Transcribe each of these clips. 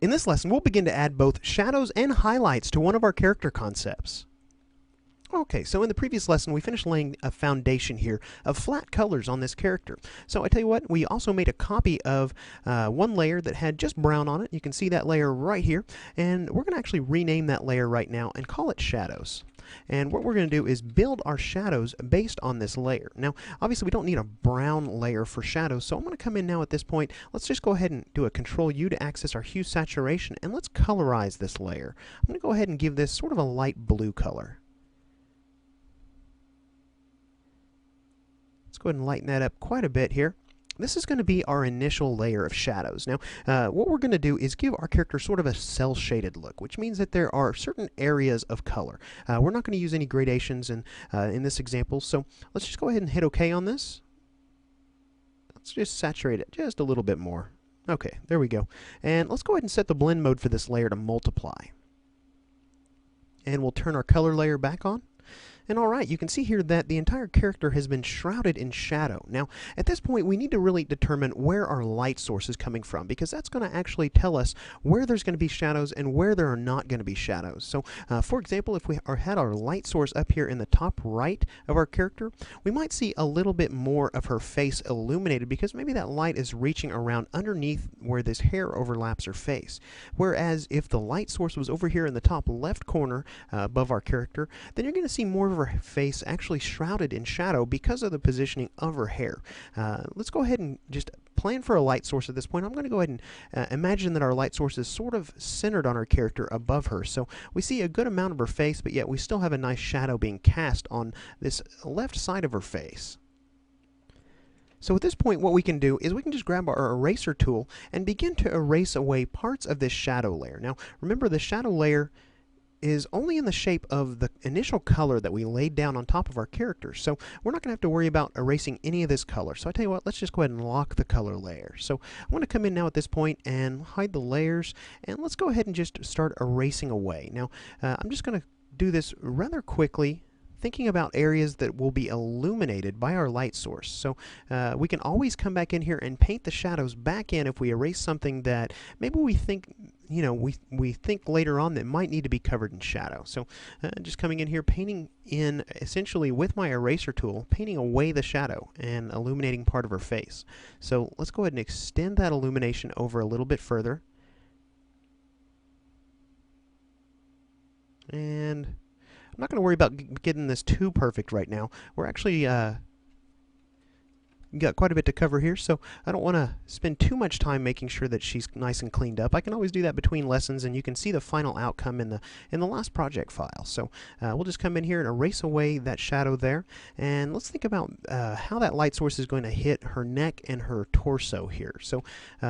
In this lesson, we'll begin to add both shadows and highlights to one of our character concepts. Okay, so in the previous lesson, we finished laying a foundation here of flat colors on this character. So I tell you what, we also made a copy of one layer that had just brown on it. You can see that layer right here, and we're going to actually rename that layer right now and call it shadows. And what we're going to do is build our shadows based on this layer. Now, obviously we don't need a brown layer for shadows, so I'm going to come in now at this point. Let's just go ahead and do a Control U to access our hue saturation, and let's colorize this layer. I'm going to go ahead and give this sort of a light blue color. Let's go ahead and lighten that up quite a bit here. This is going to be our initial layer of shadows. Now, what we're going to do is give our character sort of a cel-shaded look, which means that there are certain areas of color. We're not going to use any gradations in this example, so let's just go ahead and hit OK on this. Let's just saturate it just a little bit more. Okay, there we go. And let's go ahead and set the blend mode for this layer to multiply. And we'll turn our color layer back on. And alright, you can see here that the entire character has been shrouded in shadow. Now, at this point, we need to really determine where our light source is coming from, because that's going to actually tell us where there's going to be shadows and where there are not going to be shadows. So, for example, if we had our light source up here in the top right of our character, we might see a little bit more of her face illuminated, because maybe that light is reaching around underneath where this hair overlaps her face. Whereas if the light source was over here in the top left corner above our character, then you're going to see more of her face actually shrouded in shadow because of the positioning of her hair. Let's go ahead and just plan for a light source at this point. I'm going to go ahead and imagine that our light source is sort of centered on our character above her. So we see a good amount of her face, but yet we still have a nice shadow being cast on this left side of her face. So at this point, what we can do is we can just grab our eraser tool and begin to erase away parts of this shadow layer. Now, remember, the shadow layer is only in the shape of the initial color that we laid down on top of our character. So we're not going to have to worry about erasing any of this color. So I tell you what, let's just go ahead and lock the color layer. So I'm going to come in now at this point and hide the layers, and let's go ahead and just start erasing away. Now, I'm just going to do this rather quickly, thinking about areas that will be illuminated by our light source. So we can always come back in here and paint the shadows back in if we erase something that maybe we think, we think later on that might need to be covered in shadow. So just coming in here, painting in essentially with my eraser tool, painting away the shadow and illuminating part of her face. So let's go ahead and extend that illumination over a little bit further. And I'm not going to worry about getting this too perfect right now. We're actually got quite a bit to cover here, so I don't want to spend too much time making sure that she's nice and cleaned up. I can always do that between lessons, and you can see the final outcome in the last project file. So we'll just come in here and erase away that shadow there, and let's think about how that light source is going to hit her neck and her torso here. So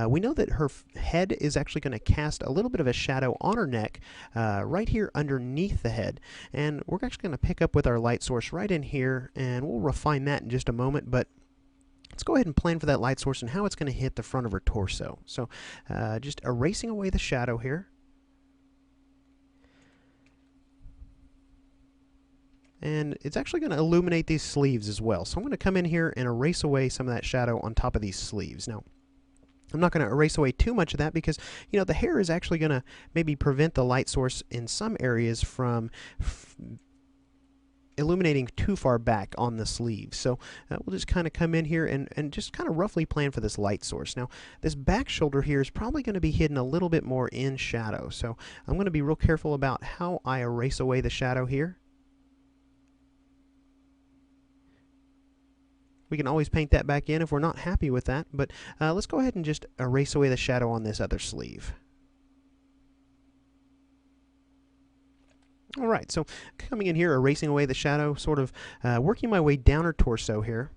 we know that her head is actually going to cast a little bit of a shadow on her neck right here underneath the head, and we're actually going to pick up with our light source right in here, and we'll refine that in just a moment. But let's go ahead and plan for that light source and how it's going to hit the front of her torso. So just erasing away the shadow here. And it's actually going to illuminate these sleeves as well. So I'm going to come in here and erase away some of that shadow on top of these sleeves. Now, I'm not going to erase away too much of that because, the hair is actually going to maybe prevent the light source in some areas from illuminating too far back on the sleeve. So we'll just kind of come in here and just kind of roughly plan for this light source. Now, this back shoulder here is probably going to be hidden a little bit more in shadow. So I'm going to be real careful about how I erase away the shadow here. We can always paint that back in if we're not happy with that, but let's go ahead and just erase away the shadow on this other sleeve. Alright, so coming in here, erasing away the shadow, sort of working my way down her torso here.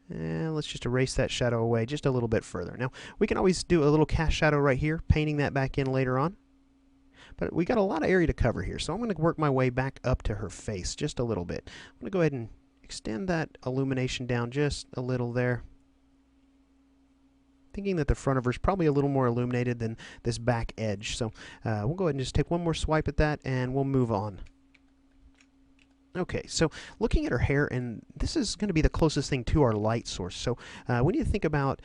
And let's just erase that shadow away just a little bit further. Now, we can always do a little cast shadow right here, painting that back in later on. But we got a lot of area to cover here, so I'm going to work my way back up to her face just a little bit. I'm going to go ahead and extend that illumination down just a little there. Thinking that the front of her is probably a little more illuminated than this back edge. So we'll go ahead and just take one more swipe at that, and we'll move on. Okay, so looking at her hair, and this is going to be the closest thing to our light source. So we need to think about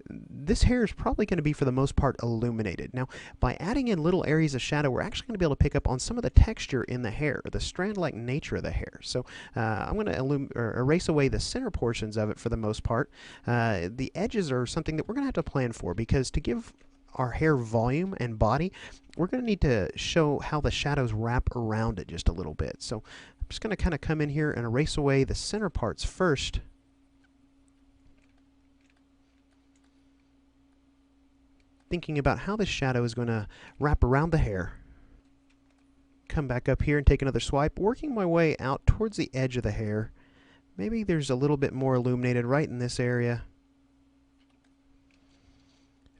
this hair is probably going to be for the most part illuminated. Now, by adding in little areas of shadow, we're actually going to be able to pick up on some of the texture in the hair, or the strand-like nature of the hair. So I'm going to erase away the center portions of it for the most part. The edges are something that we're going to have to plan for, because to give our hair volume and body, we're going to need to show how the shadows wrap around it just a little bit. So I'm just going to kind of come in here and erase away the center parts first. Thinking about how this shadow is going to wrap around the hair. Come back up here and take another swipe, working my way out towards the edge of the hair. Maybe there's a little bit more illuminated right in this area.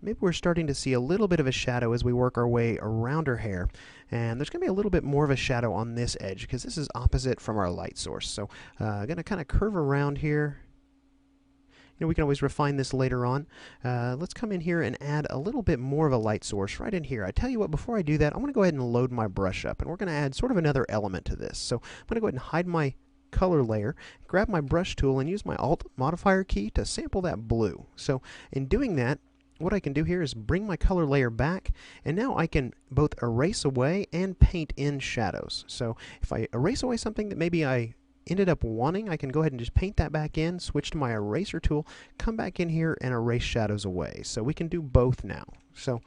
Maybe we're starting to see a little bit of a shadow as we work our way around her hair. And there's going to be a little bit more of a shadow on this edge, because this is opposite from our light source. So I'm going to kind of curve around here. We can always refine this later on. Let's come in here and add a little bit more of a light source right in here. I tell you what, before I do that, I'm going to go ahead and load my brush up, and we're going to add sort of another element to this. So I'm going to go ahead and hide my color layer, grab my brush tool, and use my Alt modifier key to sample that blue. So in doing that, what I can do here is bring my color layer back, and now I can both erase away and paint in shadows. So if I erase away something that maybe I ended up wanting, I can go ahead and just paint that back in, switch to my eraser tool, come back in here and erase shadows away. So we can do both now. So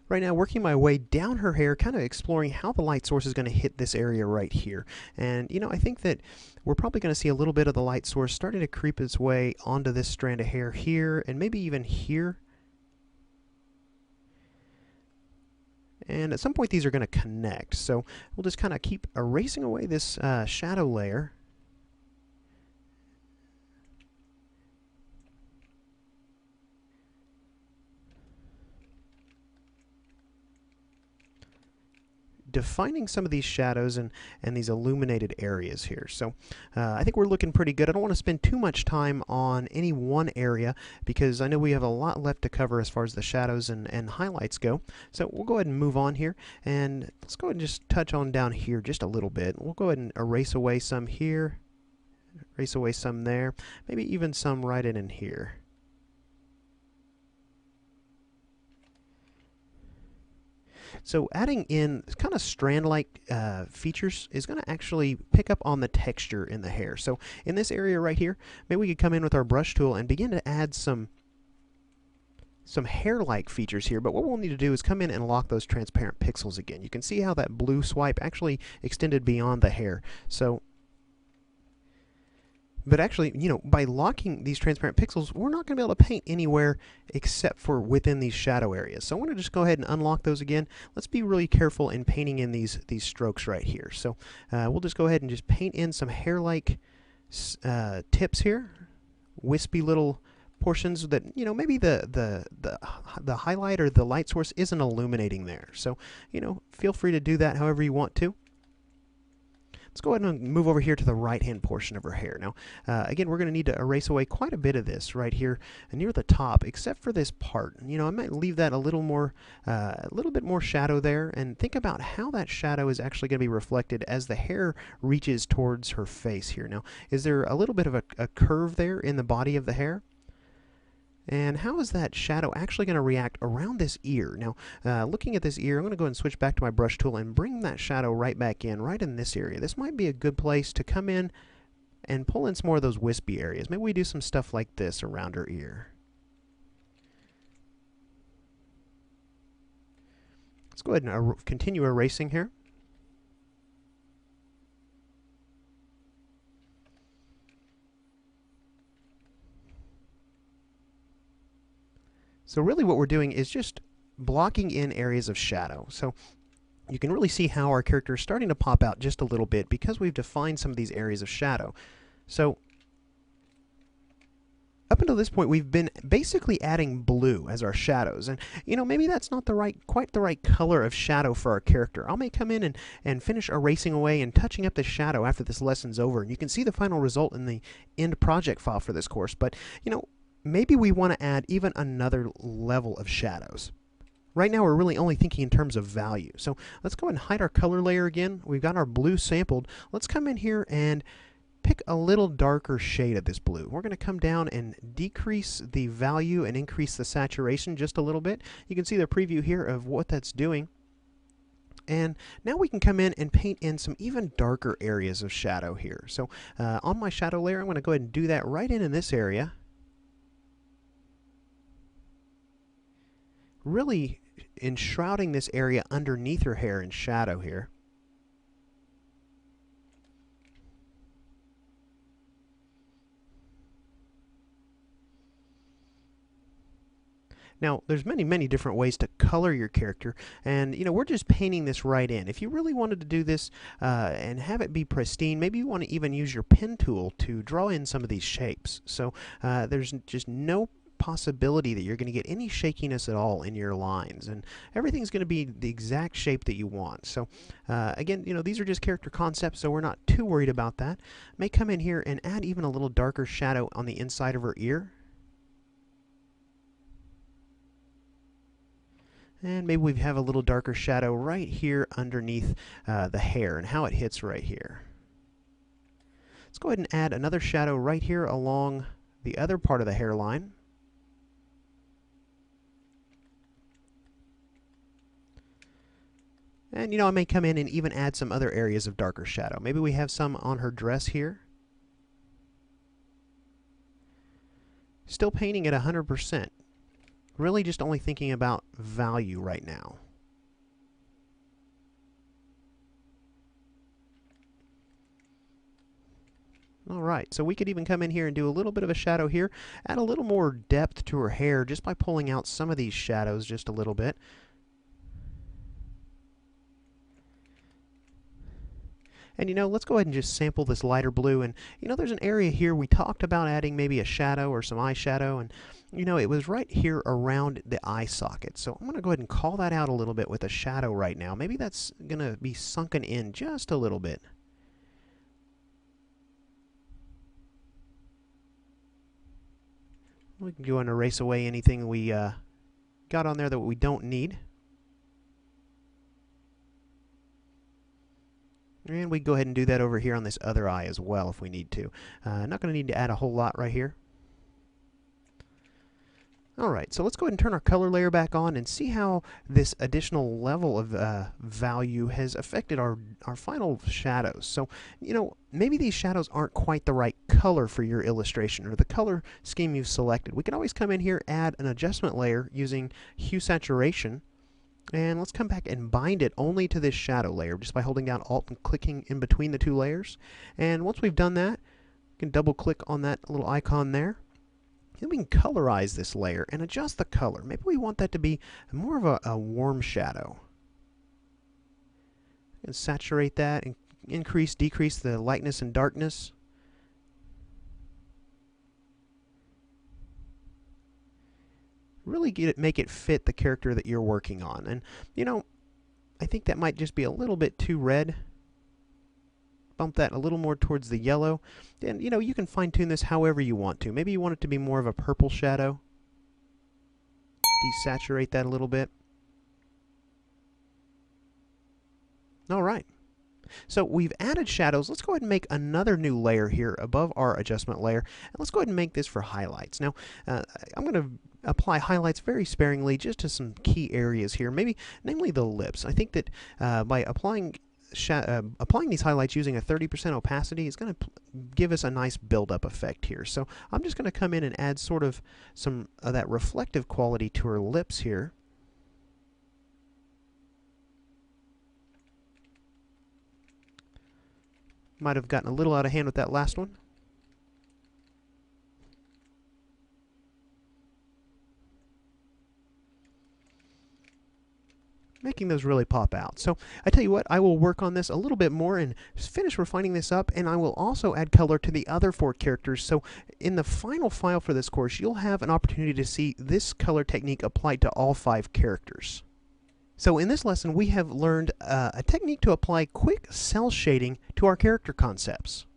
right now, working my way down her hair, kind of exploring how the light source is going to hit this area right here. And I think that we're probably going to see a little bit of the light source starting to creep its way onto this strand of hair here, and maybe even here. And at some point these are going to connect, so we'll just kind of keep erasing away this shadow layer. Defining some of these shadows and these illuminated areas here. So I think we're looking pretty good. I don't want to spend too much time on any one area, because I know we have a lot left to cover as far as the shadows and highlights go. So we'll go ahead and move on here, and let's go ahead and just touch on down here just a little bit. We'll go ahead and erase away some here, erase away some there, maybe even some right in here. So adding in kind of strand-like features is going to actually pick up on the texture in the hair. So in this area right here, maybe we could come in with our brush tool and begin to add some hair-like features here. But what we'll need to do is come in and lock those transparent pixels again. You can see how that blue swipe actually extended beyond the hair. So but actually, by locking these transparent pixels, we're not going to be able to paint anywhere except for within these shadow areas. So I want to just go ahead and unlock those again. Let's be really careful in painting in these strokes right here. So we'll just go ahead and just paint in some hair-like tips here, wispy little portions that maybe the highlight or the light source isn't illuminating there. So feel free to do that however you want to. Let's go ahead and move over here to the right-hand portion of her hair. Now, again, we're going to need to erase away quite a bit of this right here near the top, except for this part. I might leave that a little bit more shadow there, and think about how that shadow is actually going to be reflected as the hair reaches towards her face here. Now, is there a little bit of a curve there in the body of the hair? And how is that shadow actually going to react around this ear? Now, looking at this ear, I'm going to go ahead and switch back to my brush tool and bring that shadow right back in, right in this area. This might be a good place to come in and pull in some more of those wispy areas. Maybe we do some stuff like this around her ear. Let's go ahead and continue erasing here. So really what we're doing is just blocking in areas of shadow. So you can really see how our character is starting to pop out just a little bit because we've defined some of these areas of shadow. So up until this point, we've been basically adding blue as our shadows. And, maybe that's not quite the right color of shadow for our character. I may come in and finish erasing away and touching up the shadow after this lesson's over. And you can see the final result in the end project file for this course. But, maybe we want to add even another level of shadows. Right now we're really only thinking in terms of value. So let's go ahead and hide our color layer again. We've got our blue sampled. Let's come in here and pick a little darker shade of this blue. We're going to come down and decrease the value and increase the saturation just a little bit. You can see the preview here of what that's doing. And now we can come in and paint in some even darker areas of shadow here. So on my shadow layer, I'm going to go ahead and do that right in this area. Really enshrouding this area underneath her hair in shadow here. Now, there's many different ways to color your character, and we're just painting this right in. If you really wanted to do this and have it be pristine, maybe you want to even use your pen tool to draw in some of these shapes. So there's just no possibility that you're going to get any shakiness at all in your lines, and everything's going to be the exact shape that you want. So again, these are just character concepts, so we're not too worried about that. May come in here and add even a little darker shadow on the inside of her ear. And maybe we have a little darker shadow right here underneath the hair and how it hits right here. Let's go ahead and add another shadow right here along the other part of the hairline. And I may come in and even add some other areas of darker shadow. Maybe we have some on her dress here. Still painting at 100%. Really just only thinking about value right now. Alright, so we could even come in here and do a little bit of a shadow here, add a little more depth to her hair just by pulling out some of these shadows just a little bit. And let's go ahead and just sample this lighter blue. And there's an area here we talked about adding maybe a shadow or some eyeshadow, and it was right here around the eye socket. So I'm going to go ahead and call that out a little bit with a shadow right now. Maybe that's going to be sunken in just a little bit. We can go and erase away anything we got on there that we don't need. And we go ahead and do that over here on this other eye as well if we need to. Not going to need to add a whole lot right here. Alright, so let's go ahead and turn our color layer back on and see how this additional level of value has affected our final shadows. So, maybe these shadows aren't quite the right color for your illustration or the color scheme you've selected. We can always come in here, add an adjustment layer using hue saturation. And let's come back and bind it only to this shadow layer just by holding down Alt and clicking in between the two layers. And once we've done that, we can double click on that little icon there. Then we can colorize this layer and adjust the color. Maybe we want that to be more of a warm shadow. And saturate that and increase, decrease the lightness and darkness. Really make it fit the character that you're working on. And I think that might just be a little bit too red. Bump that a little more towards the yellow. And you can fine tune this however you want to. Maybe you want it to be more of a purple shadow. Desaturate that a little bit. Alright. So we've added shadows. Let's go ahead and make another new layer here above our adjustment layer. And let's go ahead and make this for highlights. Now, I'm going to apply highlights very sparingly just to some key areas here, namely the lips. I think that by applying these highlights using a 30% opacity is going to give us a nice build-up effect here. So I'm just going to come in and add sort of some of that reflective quality to her lips here. Might have gotten a little out of hand with that last one. Making those really pop out. So I tell you what, I will work on this a little bit more and finish refining this up, and I will also add color to the other 4 characters. So in the final file for this course, you'll have an opportunity to see this color technique applied to all 5 characters. So in this lesson, we have learned a technique to apply quick cell shading to our character concepts.